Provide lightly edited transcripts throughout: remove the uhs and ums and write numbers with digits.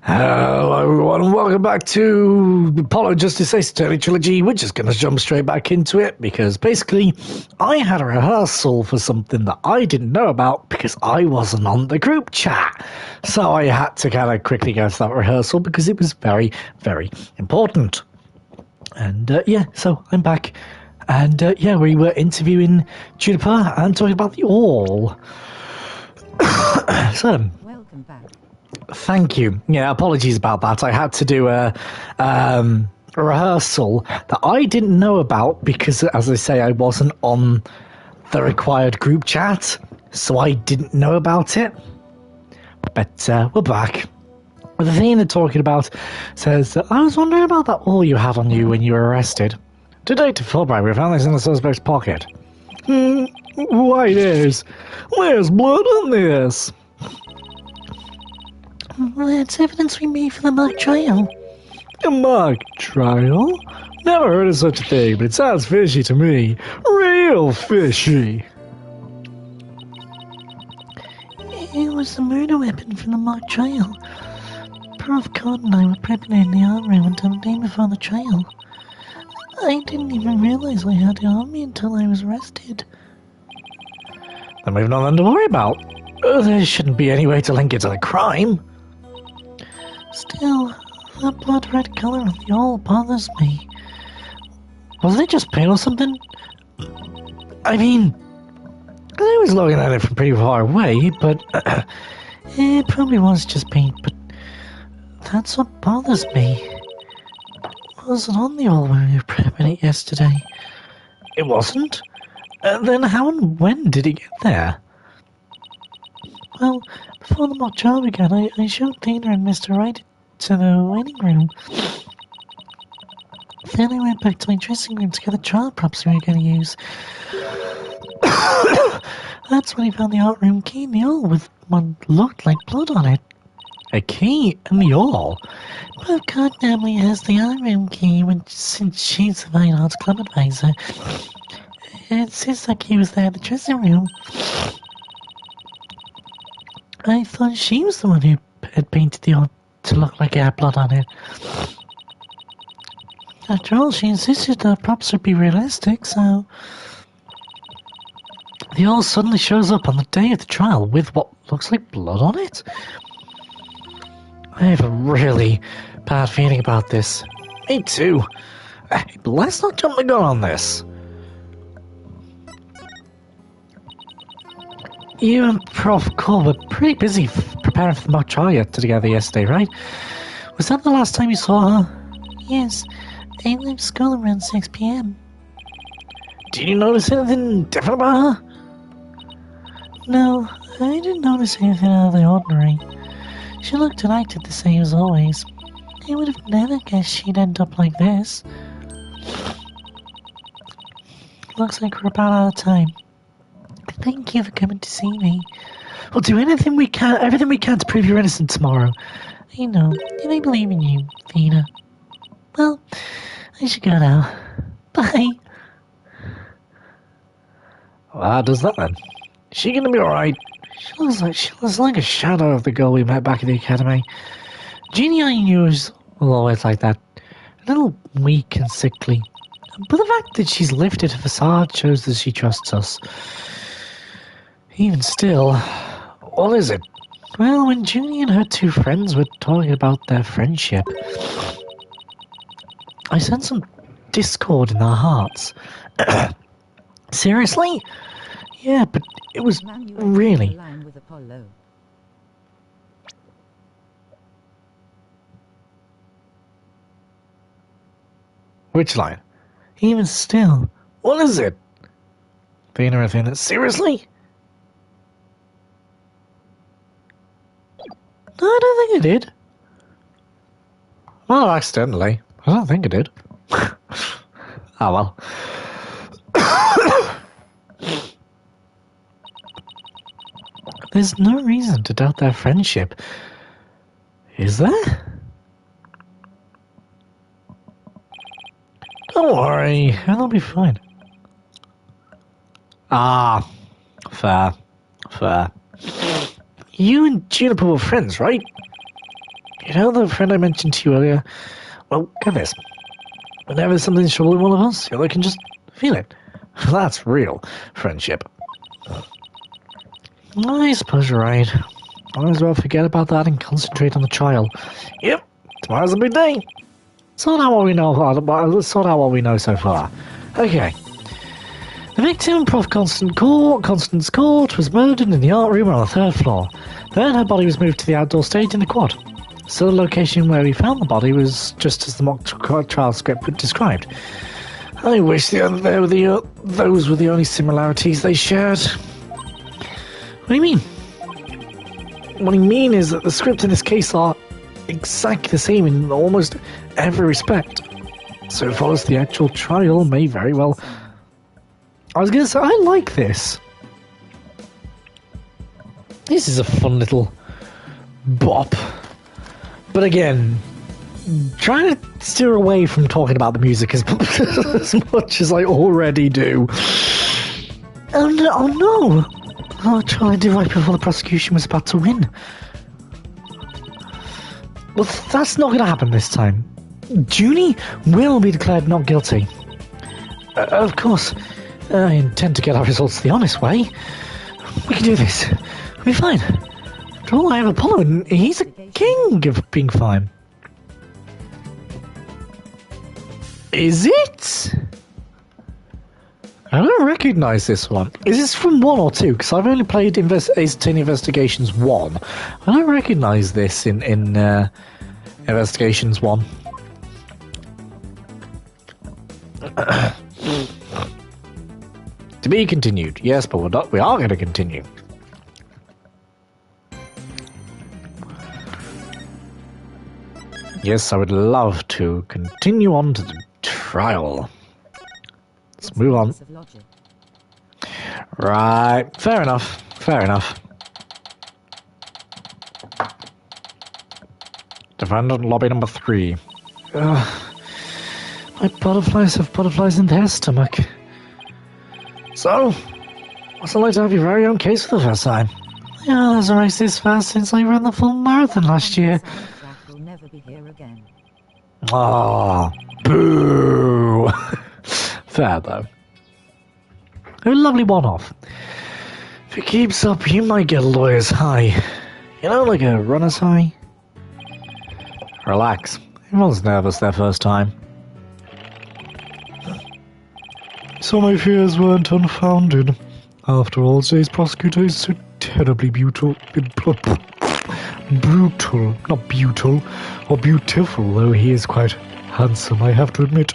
Hello everyone and welcome back to Apollo Justice Ace Attorney Trilogy. We're just going to jump straight back into it because basically I had a rehearsal for something that I didn't know about because I wasn't on the group chat. So I had to kind of quickly go to that rehearsal because it was very, very important. And yeah, so I'm back. And yeah, we were interviewing Juniper and talking about the All. So, welcome back. Thank you. Yeah, apologies about that. I had to do a rehearsal that I didn't know about because, as I say, I wasn't on the required group chat, so I didn't know about it. But we're back. The thing they're talking about says, I was wondering about that all you had on you when you were arrested. Detective Fulbright, we found this in the suspect's pocket. Why there's blood on this? Well, it's evidence we made for the mock trial. A mock trial? Never heard of such a thing, but it sounds fishy to me. Real fishy. It was the murder weapon from the mock trial. Prof. Cod and I were prepping it in the art room until the day before the trial. I didn't even realize I had it on me until I was arrested. Then we've nothing to worry about. There shouldn't be any way to link it to the crime. Still, that blood red colour on the all bothers me. Wasn't it just paint or something? I mean, I was looking at it from pretty far away, but... It probably was just paint, but that's what bothers me. It wasn't on the all when we were prepping it yesterday. It wasn't? Then how and when did it get there? Well, before the mock trial began, I showed Dana and Mr. Wright to the waiting room. Then I went back to my dressing room to get the trial props we were going to use. That's when he found the art room key in the all with what looked like blood on it. A key in the all? Well, God normally has the art room key since she's the Fine Arts Club advisor. It says that key was there in the dressing room. I thought she was the one who had painted the art to look like it had blood on it. After all, she insisted the props would be realistic, so... The all suddenly shows up on the day of the trial with what looks like blood on it? I have a really bad feeling about this. Me too. But let's not jump the gun on this. You and Prof. Cole were pretty busy preparing for the mock trial together yesterday, right? Was that the last time you saw her? Yes, I left school around 6 p.m. Did you notice anything different about her? No, I didn't notice anything out of the ordinary. She looked and acted the same as always. I would have never guessed she'd end up like this. Looks like we're about out of time. Thank you for coming to see me. We'll do everything we can to prove you're innocent tomorrow. I know, and I believe in you, Vina. Well, I should go now. Bye. Well, how does that then? Is she gonna be alright? She looks like a shadow of the girl we met back at the academy. Jeannie I knew was always like that. A little weak and sickly. But the fact that she's lifted her facade shows that she trusts us. Even still, what is it? Well, when Junie and her two friends were talking about their friendship, I sensed some discord in their hearts. Seriously? Yeah, but it was really... Which line? Even still, what is it? Vina and Vina, seriously? No, I don't think I did. Well, accidentally. I don't think I did. Oh, well. There's no reason to doubt their friendship. Is there? Don't worry, it'll be fine. Ah, fair. You and Juniper were friends, right? You know the friend I mentioned to you earlier? Well, get this. Whenever something's troubling one of us, the other can just feel it. That's real friendship. I suppose you're right. I might as well forget about that and concentrate on the trial. Yep, tomorrow's a big day. Sort out what we know. Let's sort out what we know so far. Okay. The victim, Prof. Constance Court, was murdered in the art room on the 3rd floor. Then her body was moved to the outdoor stage in the quad. So the location where we found the body was just as the mock trial script described. I wish those were the only similarities they shared. What do you mean? What I mean is that the scripts in this case are exactly the same in almost every respect. So far as the actual trial may very well... I was going to say, I like this. This is a fun little bop. But again, trying to steer away from talking about the music as much as I already do. Oh no! Oh, Charlie did right before the prosecution was about to win. Well, that's not going to happen this time. Junie will be declared not guilty. Of course, I intend to get our results the honest way. We can do this. We'll be fine. After all, I have Apollo, and he's a king of being fine. Is it? I don't recognise this one. Is this from 1 or 2? Because I've only played Ace Attorney Investigations 1. I don't recognise this in Investigations 1. To be continued. Yes, but we are going to continue. Yes, I would love to continue on to the trial. Let's move on. Right, fair enough. Fair enough. Defendant lobby number 3. My butterflies have butterflies in their stomach. So, what's it like to have your very own case for the first time? Yeah, there's a race this fast since I ran the full marathon last year. Will never be here again. Ah, boo! Fair though. A lovely one-off. If it keeps up, you might get a lawyer's high. You know, like a runner's high? Relax. Everyone's nervous their first time. So my fears weren't unfounded. After all, today's prosecutor is so terribly brutal. Brutal, not beautiful, or beautiful, though he is quite handsome, I have to admit.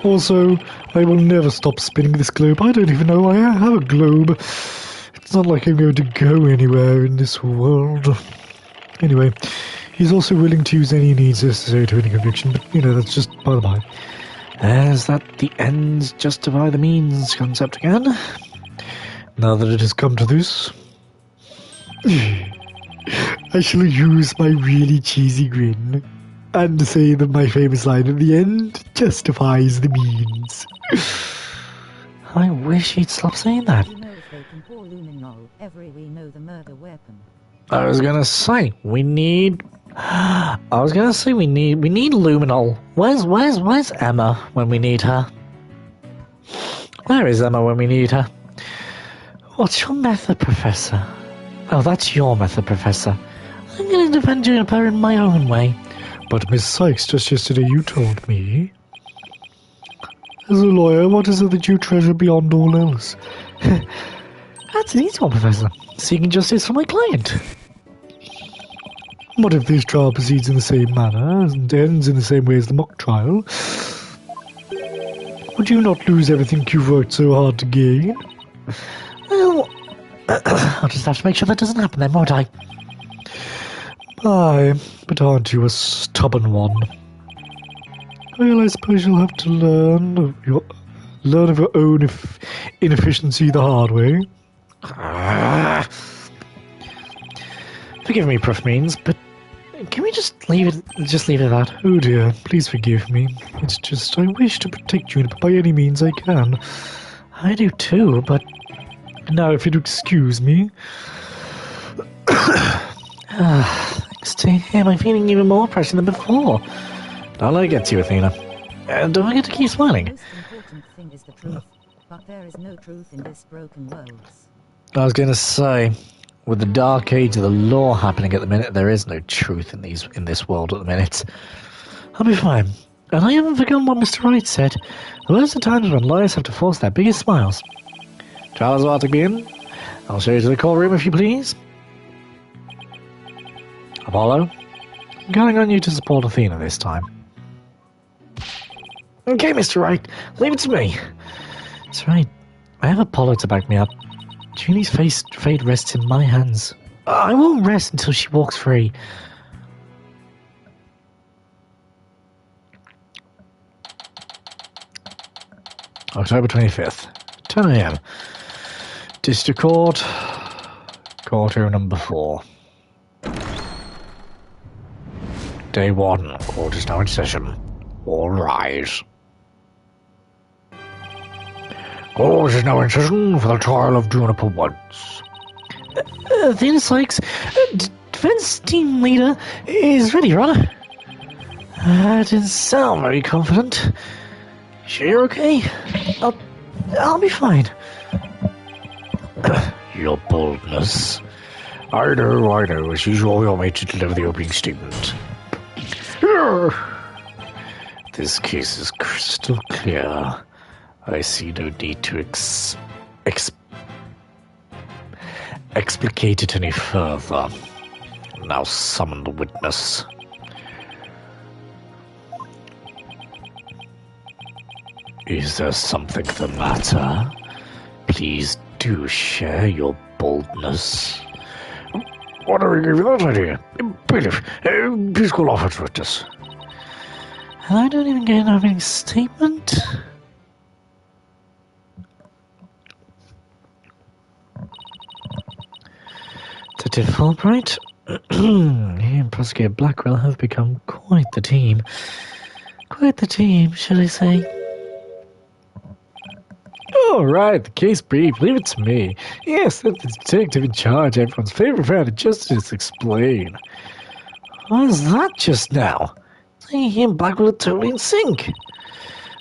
Also, I will never stop spinning this globe. I don't even know I have a globe. It's not like I'm going to go anywhere in this world. Anyway, he's also willing to use any needs necessary to any conviction, but, you know, that's just by the by. Is that the ends justify the means concept again? Now that it has come to this, I shall use my really cheesy grin and say that my famous line at the end justifies the means. I wish he'd stop saying that. You know if they can pour luminol, we know the murder weapon. I was gonna say we need luminol. Where's Emma when we need her? Where is Emma when we need her? What's your method, Professor? Oh, that's your method, Professor. I'm gonna defend Juniper in my own way. But Miss Sykes, just yesterday you told me. As a lawyer, what is it that you treasure beyond all else? That's an easy one, Professor. Seeking justice for my client. What if this trial proceeds in the same manner and ends in the same way as the mock trial? Would you not lose everything you've worked so hard to gain? Well, I'll just have to make sure that doesn't happen then, won't I? Aye, but aren't you a stubborn one? Well, I suppose you'll have to learn of your own inefficiency the hard way. Forgive me, Prof. Means, but can we just leave it at that? Oh dear, please forgive me. It's just I wish to protect Juniper by any means I can. I do too, but Now, if you'd excuse me. Thanks to him, I'm feeling even more pressure than before. Don't let it get to you, Athena. And don't forget to keep The smiling. most important thing is the truth, but there is no truth in this broken world. I was going to say, with the dark age of the law happening at the minute, there is no truth in this world at the minute. I'll be fine. And I haven't forgotten what Mr. Wright said. Those are times when lawyers have to force their biggest smiles. Trials are to begin. I'll show you to the courtroom if you please. Apollo, I'm counting on you to support Athena this time. Okay, Mr. Wright, leave it to me. That's right. I have Apollo to back me up. Julie's fate rests in my hands. I won't rest until she walks free. October 25th, 10 a.m. District Court, courtroom number 4. Day 1, court is now in session. All rise. Court is now in session for the trial of Juniper Woods. Athena Sykes, defense team leader, is ready, right? That didn't sound very confident. Sure you're okay? I'll be fine. Your boldness. I know. As usual, you're made to deliver the opening statement. This case is crystal clear. I see no need to explicate it any further. Now summon the witness. Is there something the matter? Please do share your boldness. Whatever gave you that idea? Bailiff, please call off at witness. And I don't even get an opening statement? Detective Fulbright, he and Prosecutor Blackwell have become quite the team. Quite the team, should I say. All right, the case brief. Leave it to me. Yes, let the detective in charge, everyone's favorite fan of justice, explain. What was that just now? He and Blackwell are totally in sync.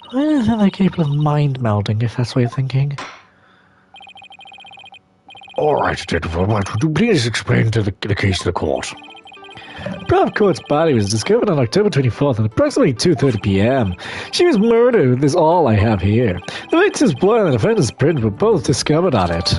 I don't think they're capable of mind melding, if that's what you're thinking. All right, Detective Fulbright, would you please explain to the case to the court? Prav Court's body was discovered on October 24th at approximately 2:30 p.m. She was murdered, this is all I have here. The victim's blood and the defendant's print were both discovered on it.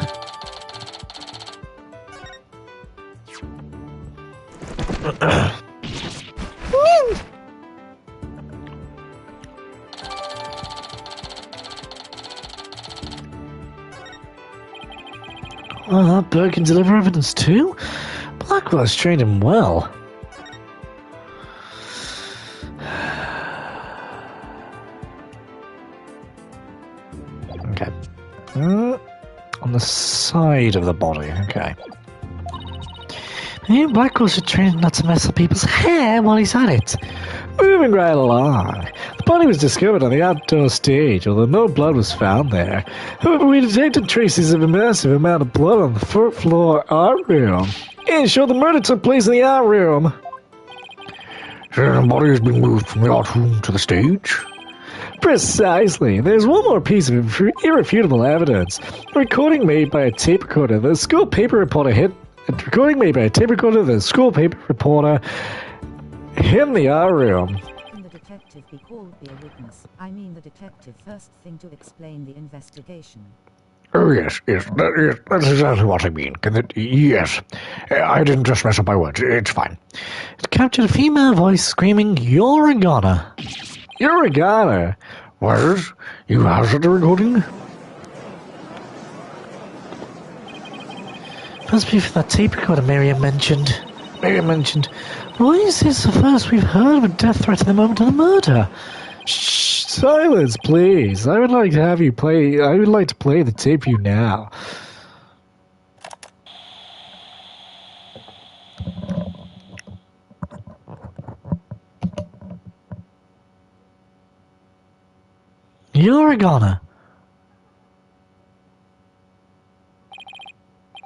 Well, that bird can deliver evidence too? Blackwell's trained him well. Okay. On the side of the body, okay. Maybe Blackwell should train him not to mess up people's hair while he's at it. Moving right along. The body was discovered on the outdoor stage, although no blood was found there. However, we detected traces of a massive amount of blood on the fourth floor art room. And sure, the murder took place in the art room. So the body has been moved from the art room to the stage? Precisely. There's one more piece of irrefutable evidence. A recording made by a tape recorder. The school paper reporter hit in the art room. Can the detective be called be a witness? I mean the detective first thing to explain the investigation. Oh, yes, that's exactly what I mean. Yes, I didn't just mess up my words. It's fine. It captured a female voice screaming, "You're a goner." You're a goner. What? You have such a recording? Must be for that tape recorder Miriam mentioned. Why is this the first we've heard of a death threat at the moment of the murder? Shh, silence, please. I would like to play the tape for you now. You're a goner.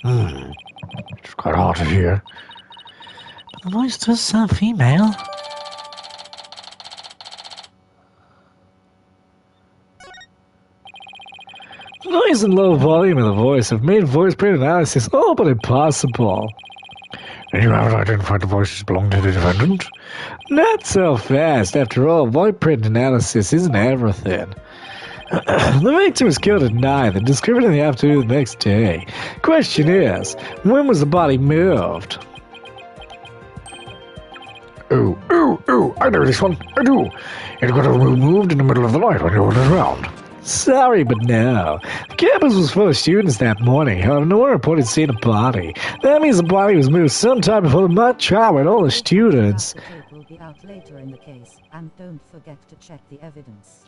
It's quite hard to hear. But the voice does sound female. The noise and low volume of the voice have made voice print analysis all but impossible. And you haven't identified the voices belong to the defendant? Not so fast. After all, voice print analysis isn't everything. The victim was killed at night and discovered in the afternoon the next day. Question is, when was the body moved? Oh, I know this one. I do. It got removed in the middle of the night when you weren't around. Sorry, but no. The campus was full of students that morning. However, no one reported seeing a body. That means the body was moved sometime before the mock trial with all the students. The tape will be out later in the case, and don't forget to check the evidence.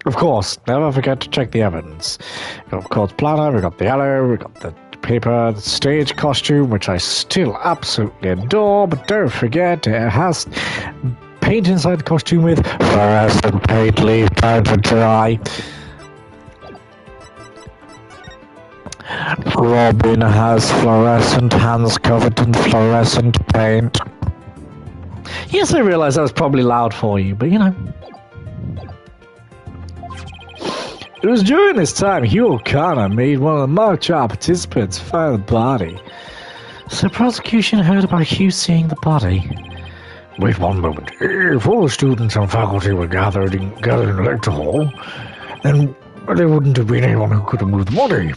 Of course, never forget to check the evidence. We got the court planner, we got the yellow, we got the paper, the stage costume, which I still absolutely adore, but don't forget it has paint inside the costume with fluorescent paint, leave time to dry. Robin has fluorescent hands covered in fluorescent paint. Yes, I realise that was probably loud for you, but you know. It was during this time Hugh O'Connor made one of the mock trial participants find the body. So prosecution heard about Hugh seeing the body. Wait one moment. If all the students and faculty were gathered in the lecture hall, then there wouldn't have been anyone who could have moved the body.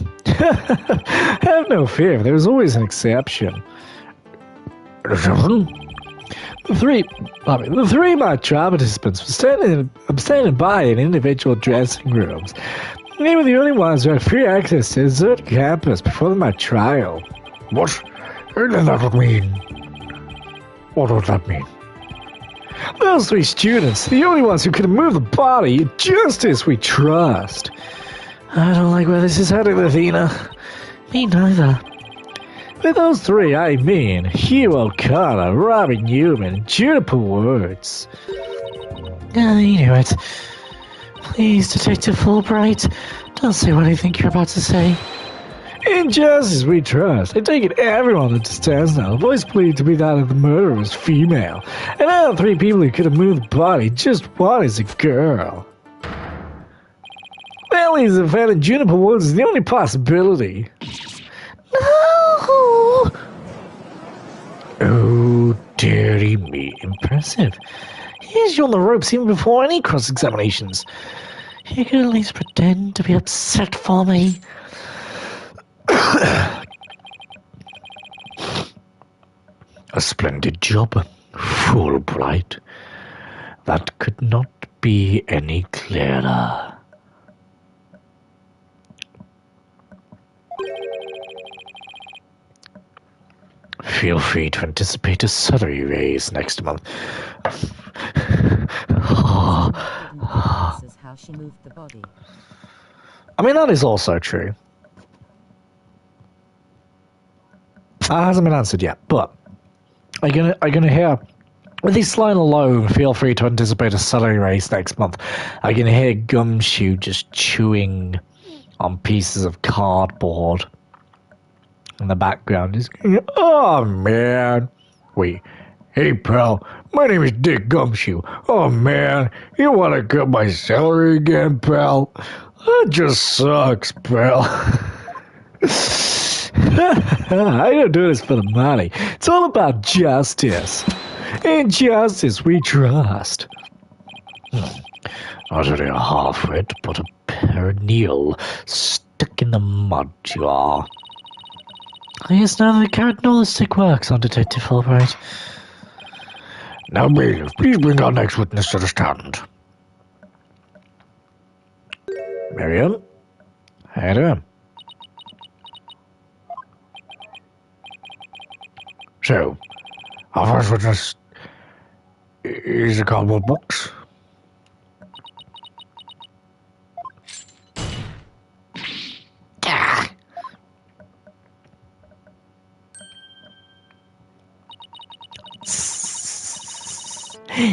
Have no fear, there was always an exception. The three mock trial participants were standing by in individual dressing rooms. They were the only ones who had free access to the desert campus before the mock trial. What? Then that would mean... What would that mean? Those three students, the only ones who could have moved the body, justice we trust. I don't like where this is headed, Athena. Me neither. With those three, I mean Hugh O'Connor, Robin Newman, and Juniper Woods. I knew it. Please, Detective Fulbright, don't say what I think you're about to say. In justice we trust. I take it everyone understands now. The voice believed to be that of the murderer was female. And out of three people who could have moved the body, just one is a girl. That leaves the defendant Juniper Woods is the only possibility. No! Oh, dearie me. Impressive. Here's you on the ropes even before any cross-examinations. You can at least pretend to be upset for me. A splendid job, Fulbright. That could not be any clearer. Feel free to anticipate a salary raise next month. This is how she moved the body. I mean, that is also true. That hasn't been answered yet, but I'm gonna hear, with this line alone, feel free to anticipate a salary raise next month. I'm gonna hear Gumshoe just chewing on pieces of cardboard in the background. He's going, oh man. Wait, hey pal, my name is Dick Gumshoe. Oh man, you wanna cut my salary again, pal? That just sucks, pal. I don't do this for the money. It's all about justice. In justice we trust. Not only a half-wit, but a perennial stuck in the mud jar. Yes, now the characteristic works on Detective Fulbright. Now, bailiff, please bring our next witness to the stand. Miriam? How you doing? So, our first witness is a cardboard box.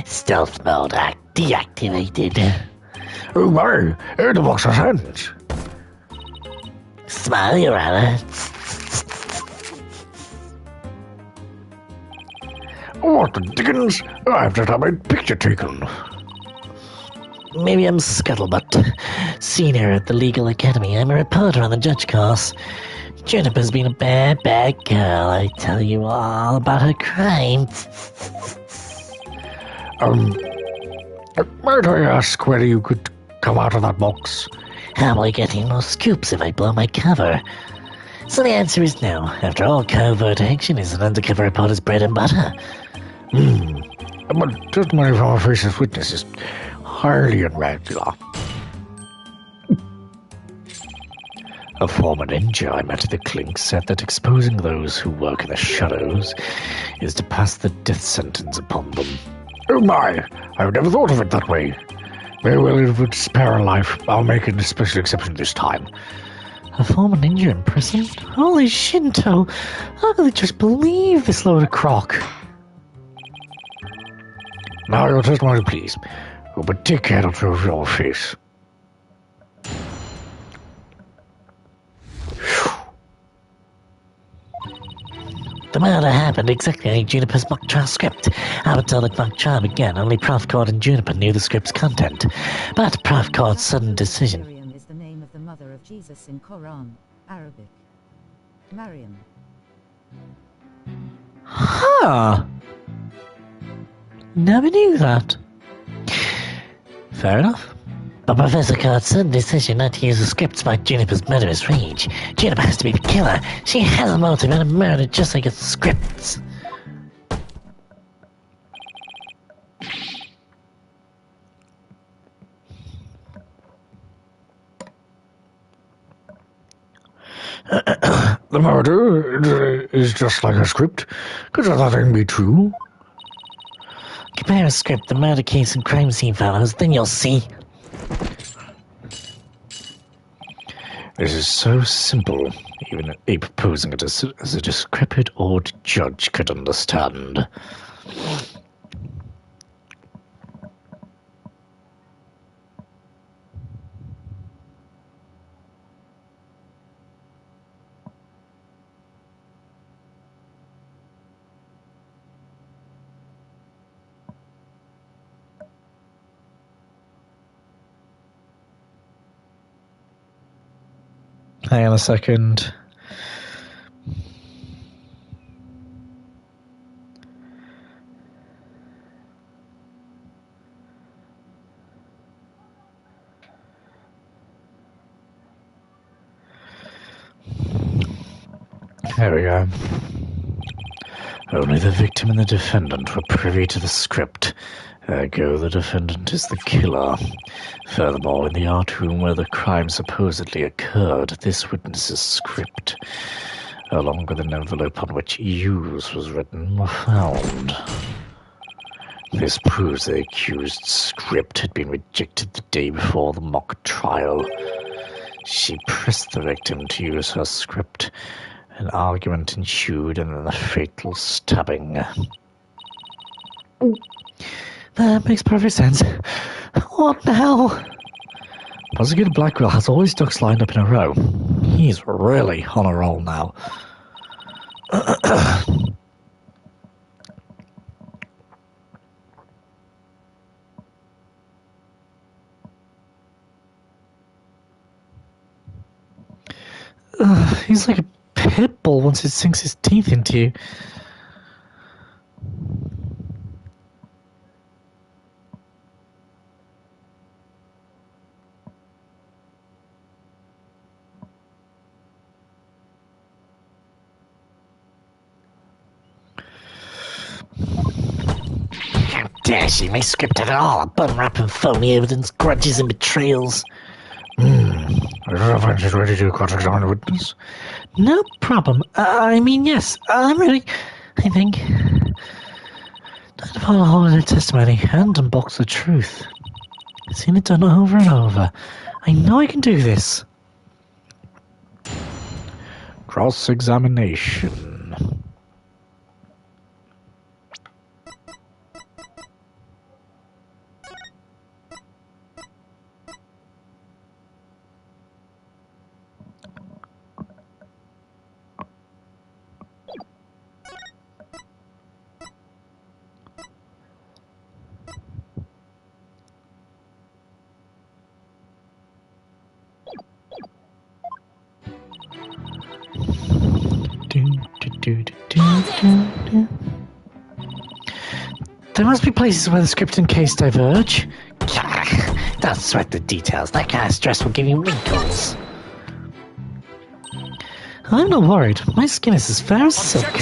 Stealth mode deactivated. Oh my, the box has hands. Smile, your honor. What the dickens? I've just had my picture taken. Maybe I'm Scuttlebutt, senior at the Legal Academy. I'm a reporter on the judge course. Juniper's been a bad, bad girl. I tell you all about her crime. Might I ask whether you could come out of that box? How am I getting more scoops if I blow my cover? So the answer is no. After all, covert action is an undercover reporter's bread and butter. But testimony from a faceless witness is highly irregular. A former ninja I met at the clink said that exposing those who work in the shadows is to pass the death sentence upon them. Oh my! I've never thought of it that way. Very well, it would spare a life. I'll make an special exception this time. A former ninja in prison? Holy Shinto! How could they just believe this load of crock? Now your testimony, please. Oh, but take care not to show your face. The murder happened exactly like Juniper's mock trial script. Up until the mock trial began, only Prof. Cord and Juniper knew the script's content. But Prof. Cord's sudden decision... Maryam is the name of the mother of Jesus in Quran, Arabic. Maryam. Huh! Never knew that. Fair enough. But Professor Card's sudden decision not to use the script sparked Juniper's murderous rage. Juniper has to be the killer. She has a motive and a murder just like its scripts. The murder is just like a script. Could that thing be true? Compare a script, the murder case, and crime scene photos, then you'll see. This is so simple, even a proposing it as a decrepit old judge could understand. Hang on a second. There we go. Only the victim and the defendant were privy to the script. Ergo, the defendant is the killer. Furthermore, in the art room where the crime supposedly occurred, this witness's script, along with an envelope on which "Use" was written, were found. This proves the accused's script had been rejected the day before the mock trial. She pressed the victim to use her script. An argument ensued and then a fatal stabbing. That makes perfect sense. What the hell? Prosecutor Blackwell has all his ducks lined up in a row. He's really on a roll now. He's like a pit bull once it sinks his teeth into you. How dare she make script at all? A bum rap and phony evidence, grudges and betrayals. I don't know if she's ready to cross-examine the witness. No problem. I mean, yes, I'm ready. I think. Time to follow a hole in her testimony and unbox the truth. I've seen it done over and over. I know I can do this. Cross-examination. There must be places where the script and case diverge. Don't sweat the details. That kind of stress will give you wrinkles. I'm not worried. My skin is as fair as silk.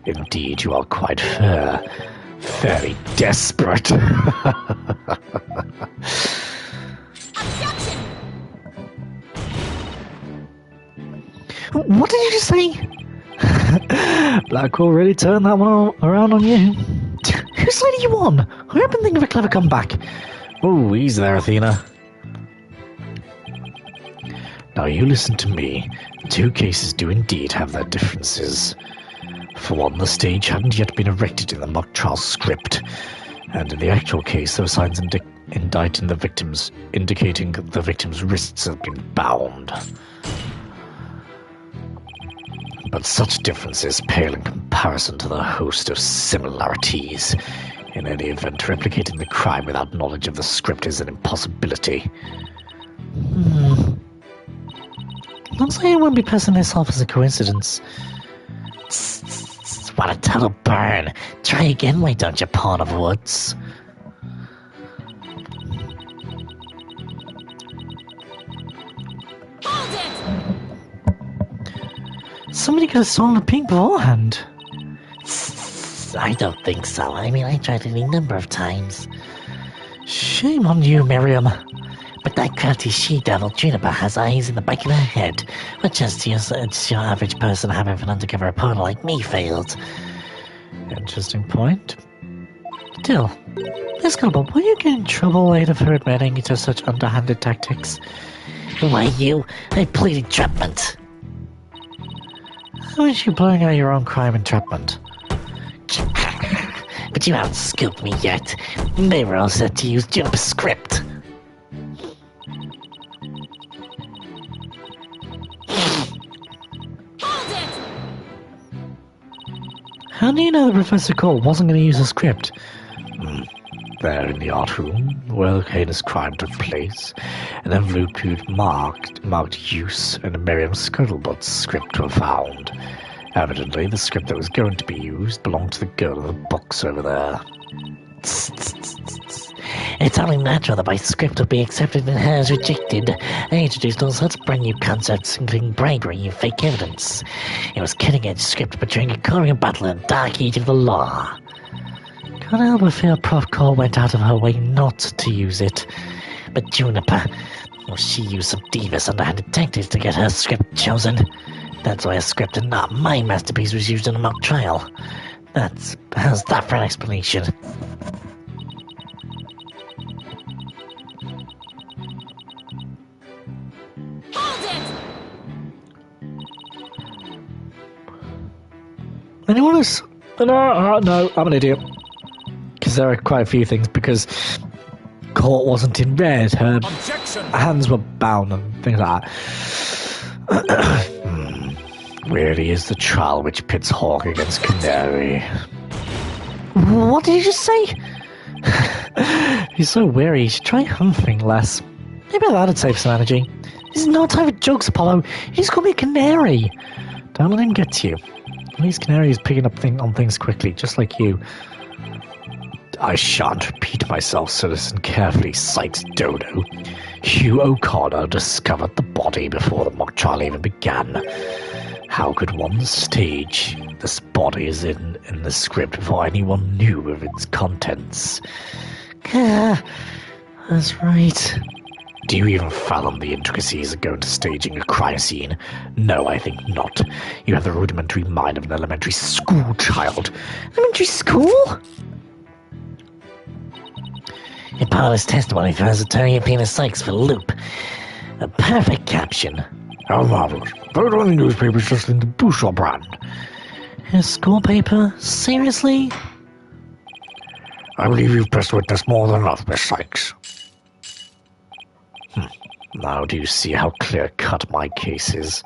Indeed, you are quite fair. Very desperate. What did you just say? Blackwell really turned that one around on you. Whose side are you on? Hurry up and think of a clever comeback. Oh, easy there, Athena. Now you listen to me. The two cases do indeed have their differences. For one, the stage hadn't yet been erected in the mock trial script, and in the actual case there were signs inditing the victims, indicating that the victim's wrists had been bound. But such differences pale in comparison to the host of similarities. In any event, replicating the crime without knowledge of the script is an impossibility. Don't say I won't be passing this off as a coincidence. What a total burn. Try again, why don't you, pawn of woods? Hold it! Somebody could have stolen a pink beforehand. I don't think so. I mean, I tried any number of times. Shame on you, Miriam. But that crafty she-devil Juniper has eyes in the back of her head, which just your average person having an undercover reporter like me failed. Interesting point. Still, Escalable, will you get in trouble later for admitting to such underhanded tactics? Why, you? I plead entrapment. How is you blowing out your own crime entrapment? But you haven't scooped me yet. They were all set to use Juniper's script. How do you know that Professor Cole wasn't going to use a script? There in the art room, where the heinous crime took place, an envelope marked use and Miriam's Scuttlebutt's script were found. Evidently, the script that was going to be used belonged to the girl in the box over there. It's only natural that my script would be accepted and hers rejected. I introduced all sorts of brand new concepts, including bribery and fake evidence. It was cutting-edge script portraying a Korean battle in the dark age of the law. Can't help but feel Prof. Cole went out of her way not to use it. But Juniper, well, she used some devious underhanded tactics to get her script chosen. That's why a script and not my masterpiece was used in a mock trial. How's that for an explanation? Anyone else? No, I'm an idiot. Because there are quite a few things, because court wasn't in red, her hands were bound and things like that. Really is the trial which pits Hawk against Canary. What did you just say? He's so weary, he should try humping less. Maybe that'd save some energy. This is no time for jokes, Apollo. You just call me a canary. Don't let him get to you. At least Canary is picking up on things quickly, just like you. I shan't repeat myself, citizen carefully cites Dodo. Hugh O'Connor discovered the body before the mock trial even began. How could one stage this body is in the script before anyone knew of its contents? That's right. Do you even fathom the intricacies of going to staging a crime scene? No, I think not. You have the rudimentary mind of an elementary school child. Elementary school? Apollo's testimony throws Attorney Penis Sykes for a loop. A perfect caption. How marvelous. Vote on the newspapers just in the Bouchard brand. A school paper? Seriously? I believe you've pressed witness more than enough, Miss Sykes. Now do you see how clear-cut my case is?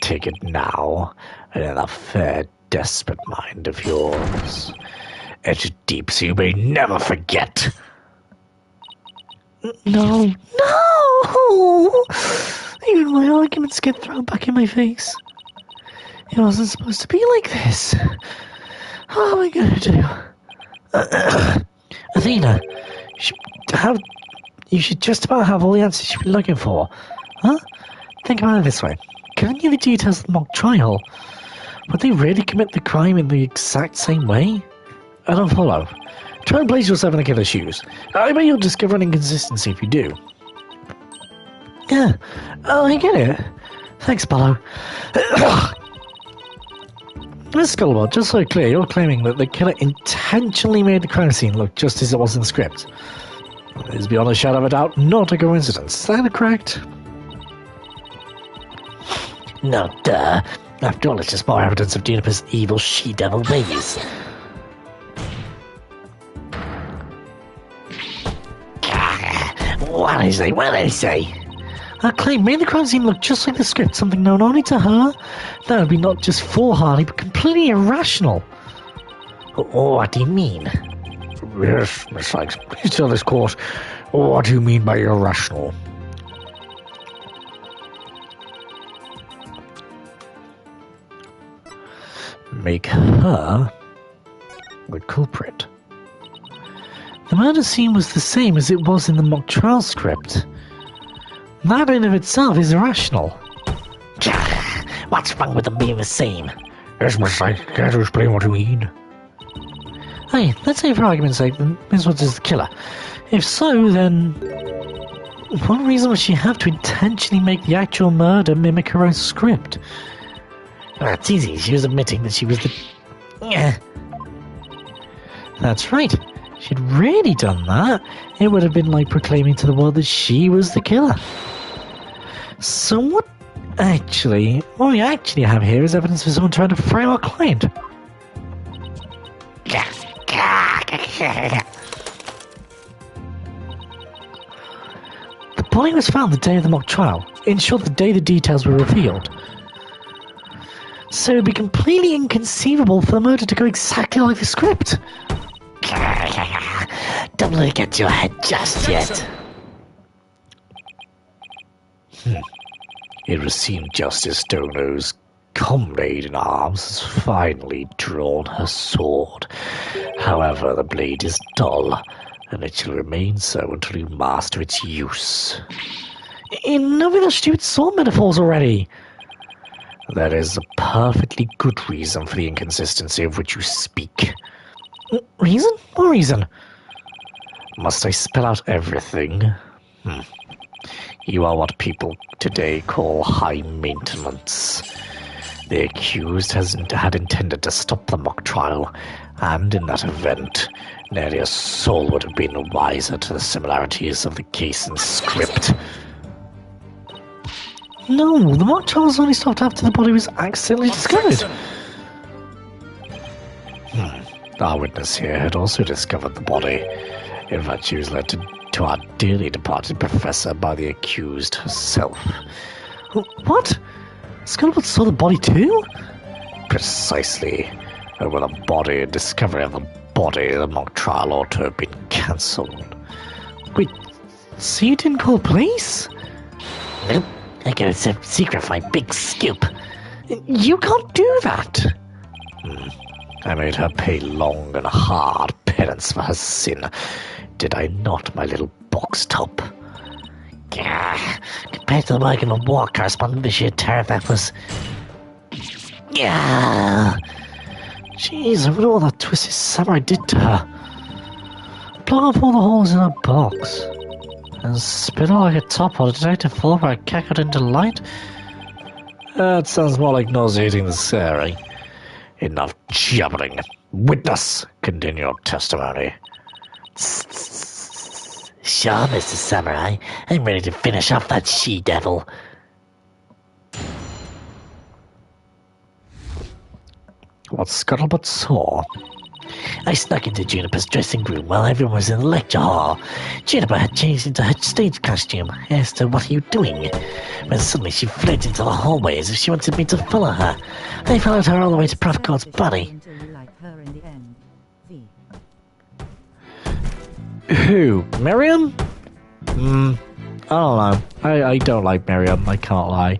Take it now, and in that fair, desperate mind of yours. Etch it deep so you may never forget. No! Even my arguments get thrown back in my face. It wasn't supposed to be like this. What am I gonna do? Athena, you should just about have all the answers you've been looking for. Huh? Think about it this way. Given you the details of the mock trial, would they really commit the crime in the exact same way? I don't follow. Try and place yourself in the killer's shoes. I bet you'll discover an inconsistency if you do. Yeah, I get it. Thanks, Apollo. Miss Scullbot, just so clear, you're claiming that the killer intentionally made the crime scene look just as it was in the script. It is beyond a shadow of a doubt not a coincidence. Is that correct? No, duh. After all, it's just more evidence of Juniper's evil she-devil ways. What did he say? Her claim made the crime scene look just like the script, something known only to her. That would be not just foolhardy, but completely irrational. What do you mean? Yes, Miss Sykes, please tell this court, what do you mean by irrational? Make her the culprit. The murder scene was the same as it was in the mock trial script. That in of itself is irrational. What's wrong with them being the same? Yes, Miss Sykes, care to explain what you mean? Hey, let's say for argument's sake that Miss Woods is the killer. If so, then what reason would she have to intentionally make the actual murder mimic her own script? That's easy. She was admitting that she was the... That's right. If she'd really done that, it would have been like proclaiming to the world that she was the killer. So what we actually have here is evidence for someone trying to frame our client. The body was found the day of the mock trial. In short, the day the details were revealed. So it would be completely inconceivable for the murder to go exactly like the script. Don't let it get to your head just yet. It would seem Justice Stono's comrade in arms has finally drawn her sword. However, the blade is dull, and it shall remain so until you master its use. Enough with the stupid sword metaphors already! There is a perfectly good reason for the inconsistency of which you speak. Reason? What reason? Must I spell out everything? You are what people today call high maintenance. The accused had intended to stop the mock trial, and in that event, nary a soul would have been wiser to the similarities of the case and script. No, the mock trial was only stopped after the body was accidentally discovered. Our witness here had also discovered the body. In fact, she was led to our dearly departed professor by the accused herself. What? Scullbot saw the body too? Precisely. Over the body and discovery of the body, the mock trial ought to have been cancelled. Wait, so you didn't call police? Nope. I got a secret for my big scoop. You can't do that. I made her pay long and hard penance for her sin. Did I not, my little box top? Compared to the work of a war correspondent, the sheer terror that was... Jeez, I wonder what that twisted samurai did to her. Block off all the holes in her box. And spin her like a top on a detective floor where I cackled into light? That sounds more like nauseating the Sarah. Enough jabbering. Witness, continue your testimony. Sure, Mr. Samurai. I'm ready to finish off that she-devil. What Scuttlebutt saw? I snuck into Juniper's dressing room while everyone was in the lecture hall. Juniper had changed into her stage costume. I asked her, "What are you doing?" When suddenly she fled into the hallway as if she wanted me to follow her. I followed her all the way to Prof. God's body. Until you like her in the end. V. Who? Miriam? I don't know. I don't like Miriam, I can't lie.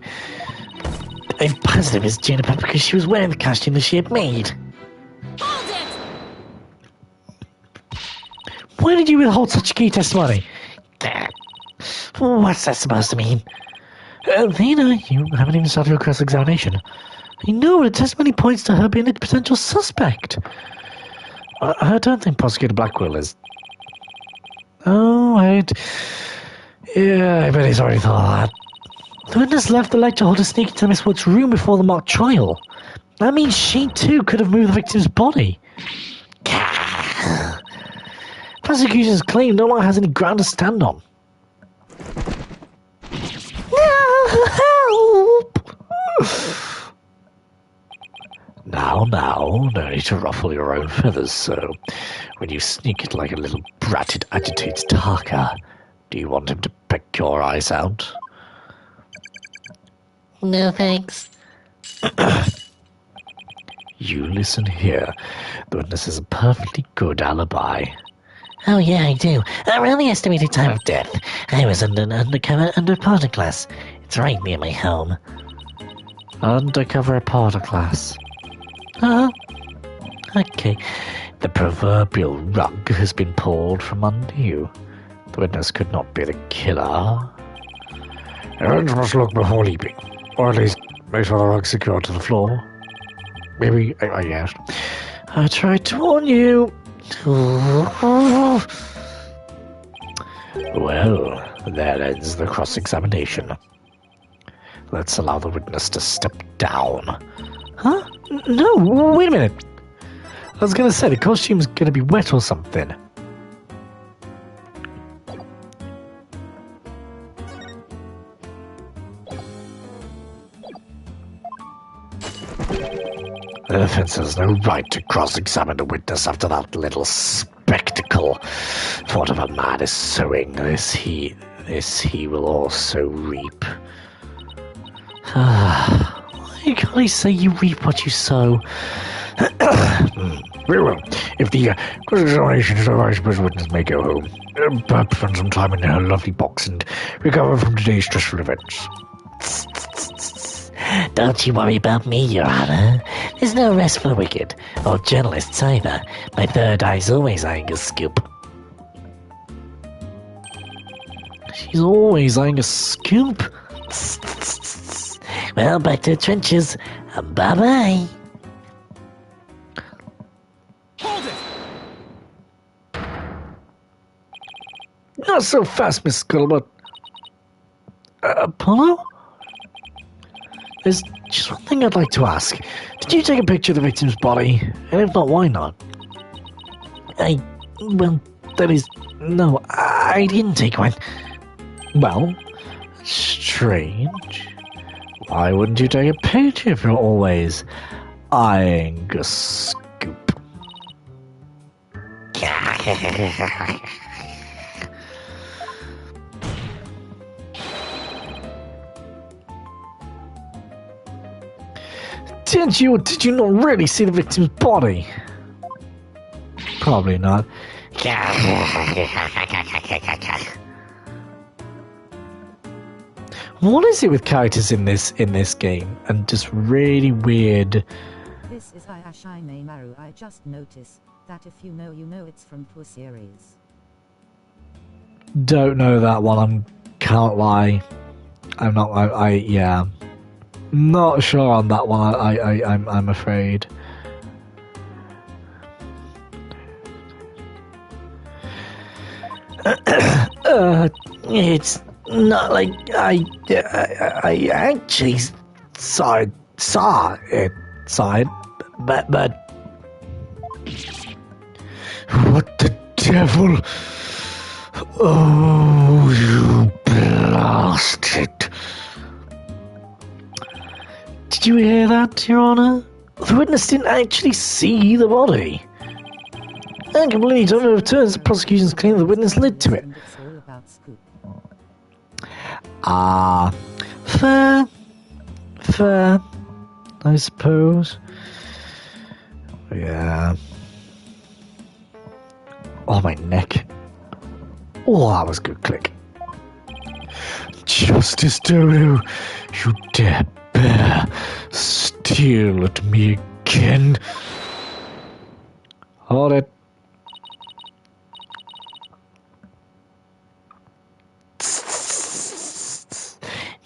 I'm positive it's Juniper because she was wearing the costume that she had made. Hold it! Why did you withhold such key testimony? What's that supposed to mean? Athena, you haven't even started your cross-examination. I know, but the testimony points to her being a potential suspect. I don't think Prosecutor Blackwell is... Oh, wait. Yeah, I bet he's already thought of that. The witness left the lecture hall to sneak into Miss Wood's room before the mock trial. That means she, too, could have moved the victim's body. Prosecution's claim no longer has any ground to stand on. Help! Now, no need to ruffle your own feathers, so when you sneak it like a little brat, it agitates Taka. Do you want him to peck your eyes out? No thanks. You listen here. The witness has a perfectly good alibi. Oh yeah, I do. Around the estimated time of death, I was undercover under Potter class. It's right near my home. Undercover reporter class. Okay. The proverbial rug has been pulled from under you. The witness could not be the killer. Everyone must look before leaping. Or at least make sure the rug's secured to the floor. Maybe, I guess. I tried to warn you. Well, there ends the cross-examination. Let's allow the witness to step down. Huh? No, wait a minute. I was gonna say, the costume's gonna be wet or something. The defense has no right to cross-examine a witness after that little spectacle. For whatever man is sowing, this he will also reap. Why can't I say you reap what you sow? Very well. If the cross-examination is over, I suppose the witness may go home. Perhaps spend some time in her lovely box and recover from today's stressful events. Don't you worry about me, Your Honor. There's no rest for the wicked, or journalists either. My third eye's always eyeing a scoop. She's always eyeing a scoop. Well, back to the trenches. Bye-bye. Hold it! Not so fast, Miss Scuttlebutt. Apollo? There's just one thing I'd like to ask. Did you take a picture of the victim's body? And if not, why not? Well, That is... No, I didn't take one. Well, strange. Why wouldn't you take a picture if you're always eyeing a scoop? Did you or did you not really see the victim's body? Probably not. What is it with characters in this game and just really weird? This is Hayashime Maru. I just noticed that if you know it's from Poor series. Don't know that one. Can't lie. I'm not. Yeah. Not sure on that one. I'm afraid. It's not like I actually saw it, but what the devil? Oh, you blasted! Did you hear that, Your Honor? The witness didn't actually see the body. I completely don't overturns the prosecution's claim the witness led to it. And it's all about scoop. Fair, I suppose. Yeah. Oh, my neck. Oh, that was a good click. Justice Dodo, you dare bear steal at me again? Hold it.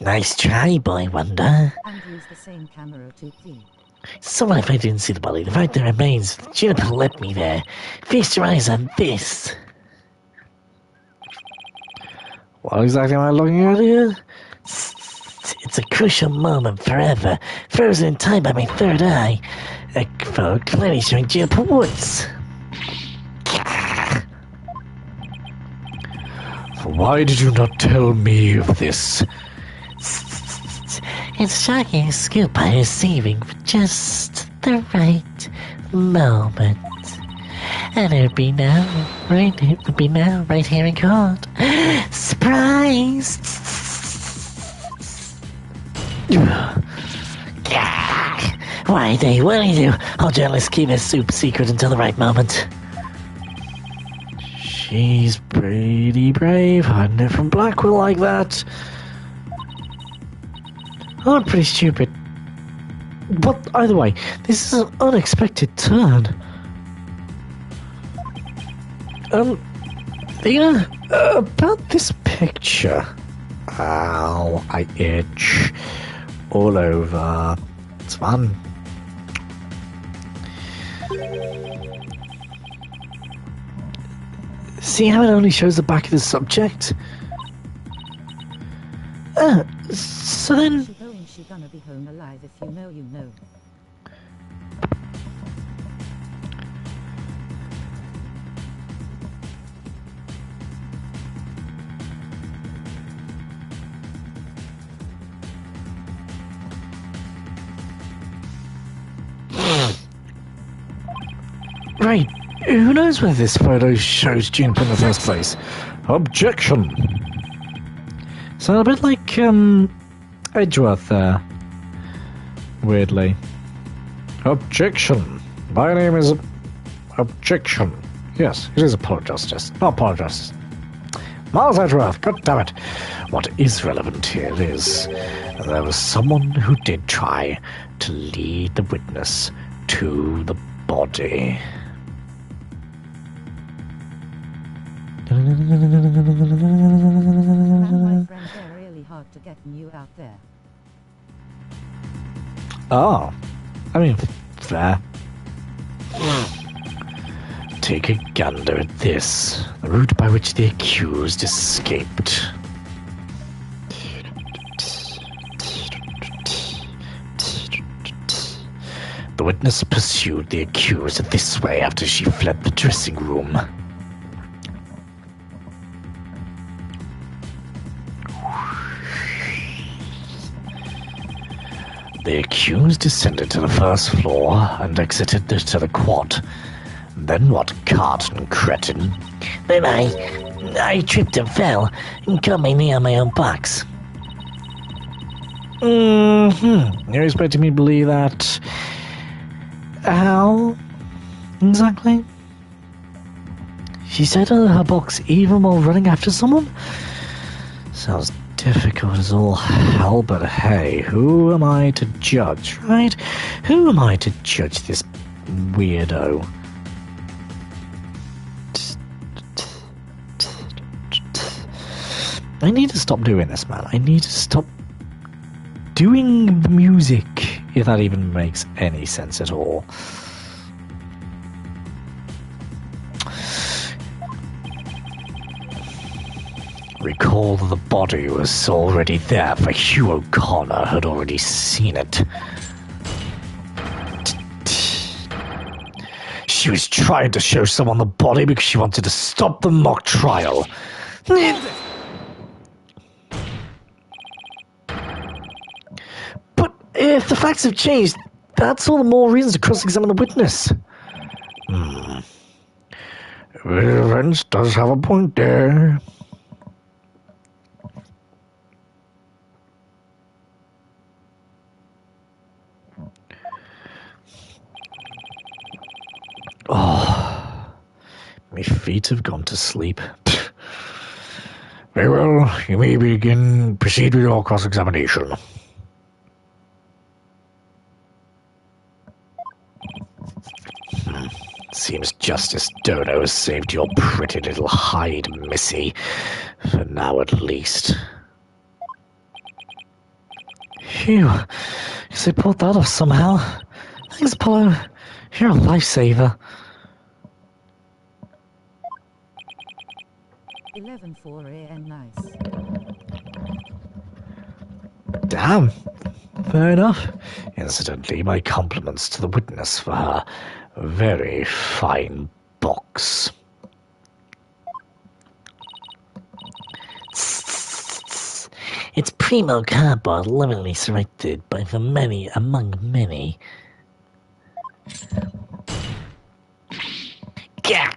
Nice try, boy wonder. And use the same camera to see. So what if I didn't see the body? The fact that remains, Juniper left me there. Feast your eyes on this. What exactly am I looking at here? It's a crucial moment forever, frozen in time by my third eye. A photo clearly showing Juniper Woods. Why did you not tell me of this? It's shocking scoop by receiving for just the right moment. And it would be now, right here in court. Surprise! Why, Dave, what do you do? I'll journalists keep this super secret until the right moment. She's pretty brave, hiding it from Blackwell like that. I'm pretty stupid. But either way, this is an unexpected turn. About this picture. Ow, I itch all over. It's fun. See how it only shows the back of the subject? So then... She gonna be home alive if you know you know. Right, who knows whether this photo shows Juniper in the first place? Objection! Sound a bit like, Edgeworth there. Weirdly. Objection! My name is... Objection. Yes, it is Apologist. Not Apologist. Miles Edgeworth, goddammit. What is relevant here is there was someone who did try to lead the witness to the body. And my friend, they're really hard to get you out there. Oh. I mean, fair. Take a gander at this. The route by which the accused escaped. The witness pursued the accused this way after she fled the dressing room. The accused descended to the first floor and exited to the quad. Then what carton cretin? Then I tripped and fell and cut my knee on my own box. You're expecting me to believe that? How? Exactly? She said her box even while running after someone? Sounds difficult as all hell, but hey, who am I to judge, right? Who am I to judge this weirdo? I need to stop doing this, man. I need to stop doing the music, if that even makes any sense at all. Recall that the body was already there, for Hugh O'Connor had already seen it. She was trying to show someone the body because she wanted to stop the mock trial. But if the facts have changed, that's all the more reason to cross-examine the witness. Evans does have a point there. Oh, my feet have gone to sleep. Very well, you may proceed with your cross-examination. Seems Justice Dono has saved your pretty little hide, Missy. For now, at least. Phew. Guess they pulled that off somehow. Thanks, Apollo. You're a lifesaver. 11-4 and nice. Damn. Fair enough. Incidentally, my compliments to the witness for her very fine box. It's primo cardboard, lovingly selected by the many among many. Gah!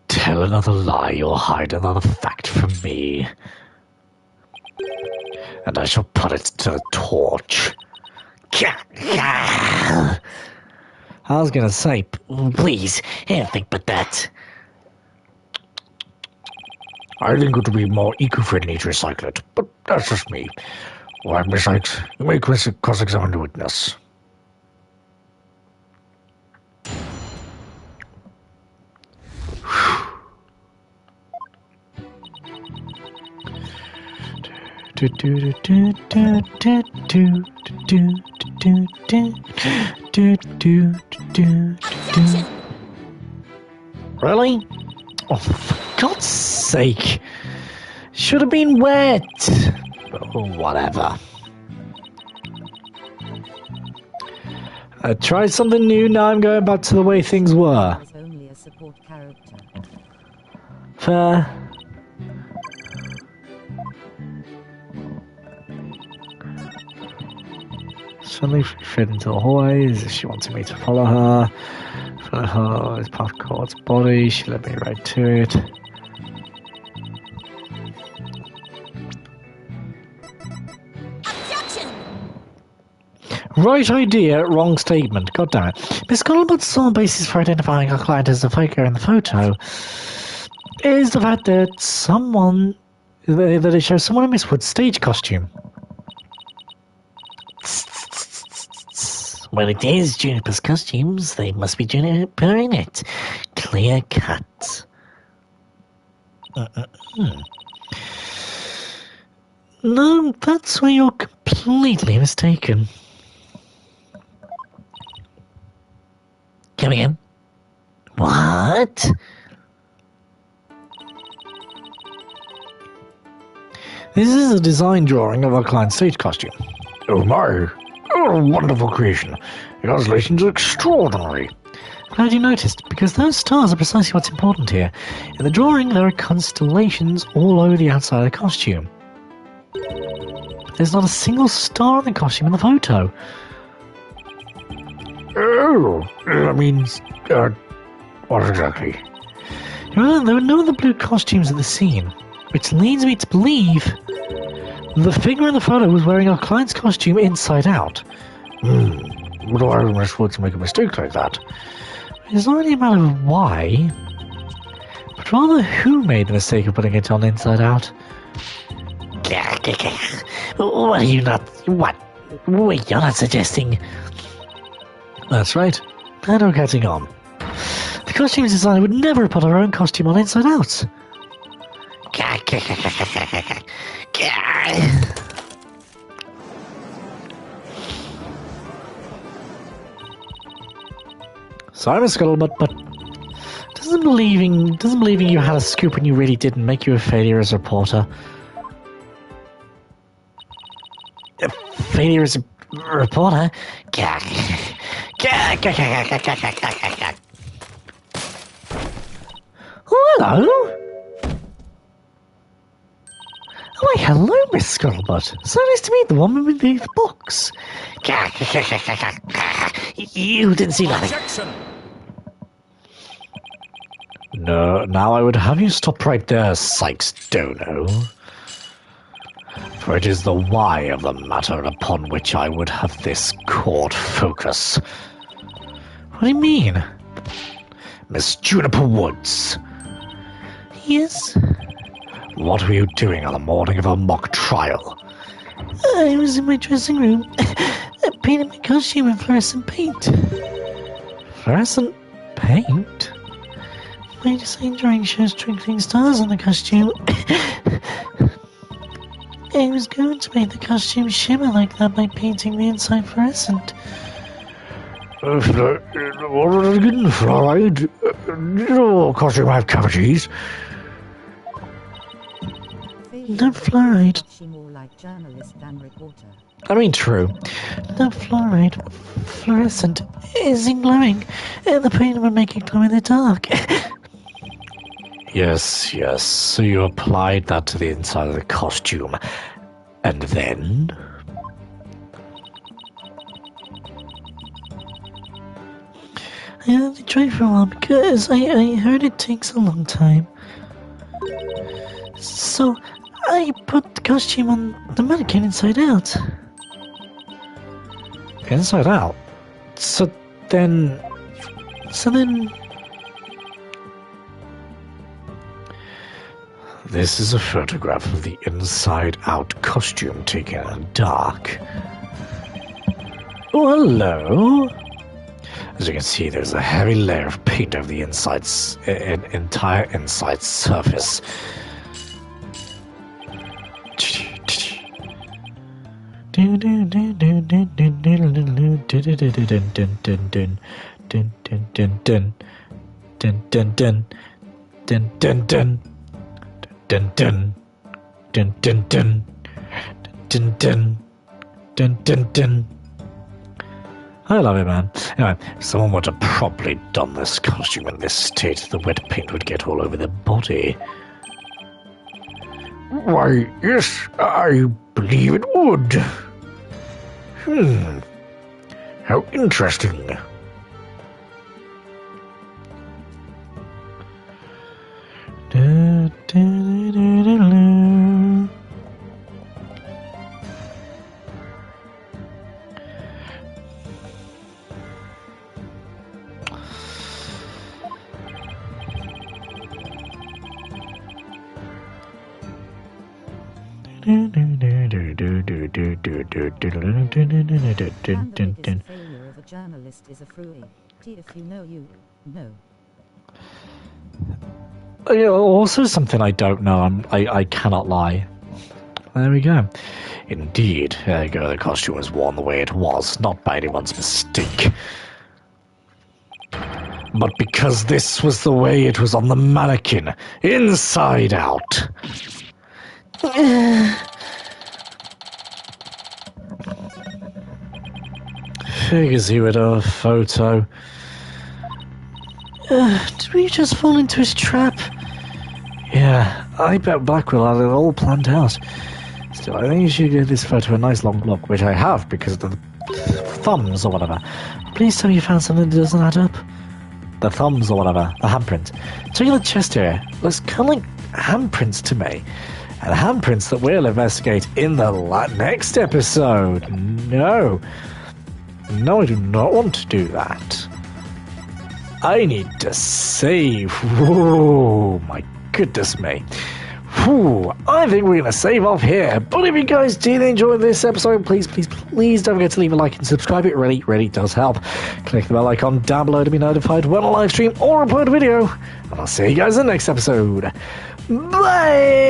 Tell another lie or hide another fact from me, and I shall put it to the torch. I was gonna say, please, anything but that. I think it would be more eco-friendly to recycle it, but that's just me. Alright, Miss Sykes, you may cross-examine the witness. Really? Oh, for God's sake. Should have been wet. Oh, whatever. I tried something new, now I'm going back to the way things were. Was only a support character. Fair. Suddenly fled into the hallways. She wanted me to follow her. Follow her as path towards body. She led me right to it. Objection! Right idea, wrong statement. God damn it. Miss Goldbert's sole basis for identifying our client as the faker in the photo is the fact that it shows someone in Miss Wood's stage costume. Well, it is Juniper's costumes. They must be Juniper in it. Clear cut. No, that's where you're completely mistaken. Come again? What? This is a design drawing of our client's stage costume. Oh my! Oh, a wonderful creation. Your translations are extraordinary. Glad you noticed, because those stars are precisely what's important here. In the drawing, there are constellations all over the outside of the costume. There's not a single star on the costume in the photo. Oh, that means, what exactly? Well, there were no other blue costumes in the scene, which leads me to believe the figure in the photo was wearing our client's costume inside out. What do I Miss Wood to make a mistake like that? It's not really a matter of why, but rather who made the mistake of putting it on inside out. What are you not... What? Wait, you're not suggesting... That's right. I know catching on. The costume designer would never have put her own costume on inside out. Sorry, Miss Scuttlebutt, but doesn't believing you had a scoop when you really didn't make you a failure as a reporter. A failure as a reporter? Hello? Why, hello, Miss Scuttlebutt. So nice to meet the woman with the box. You didn't see nothing. Objection! no, now I would have you stop right there, Sykes Dono. For it is the why of the matter upon which I would have this court focus. What do you mean? Miss Juniper Woods. Yes? What were you doing on the morning of a mock trial? I was in my dressing room. I painted my costume in fluorescent paint. Fluorescent paint? My design drawing shows twinkling stars on the costume. I was going to make the costume shimmer like that by painting the inside fluorescent. Fluoride? Did your costume have cavities? No fluoride. She more like journalist than reporter. I mean, true. No fluoride. Fluorescent isn't glowing. The paint would make it glow in the dark. Yes, yes. So you applied that to the inside of the costume. And then? I only tried for a while because I heard it takes a long time. So I put the costume on the mannequin inside out. Inside out? So then... This is a photograph of the inside-out costume taken in the dark. Oh, hello. As you can see, there's a heavy layer of paint over the entire inside surface. Dun dun dun dun dun dun dun dun dun dun. I love it, man. Anyway, if someone were to properly don this costume in this state, the wet paint would get all over their body. Why, yes, I believe it would. How interesting. Candidate failure of a journalist is a fruity. If you know, you know. Yeah, also something I don't know. I cannot lie. There we go. Indeed, there you go. The costume was worn the way it was, not by anyone's mistake, but because this was the way it was on the mannequin, inside out. Figures he would have a photo. Did we just fall into his trap? Yeah, I bet Blackwell had it all planned out. Still, I think you should give this photo a nice long look, which I have because of the thumbs or whatever. Please tell me you found something that doesn't add up. The thumbs or whatever, the handprint. Check out the chest here. Looks kind of like handprints to me. And handprints that we'll investigate in the next episode. No, I do not want to do that. I need to save. Whoa, my goodness me. Whew, I think we're going to save off here. But if you guys did enjoy this episode, please don't forget to leave a like and subscribe. It really does help. Click the bell icon down below to be notified when I live stream or upload a video. And I'll see you guys in the next episode. Bye!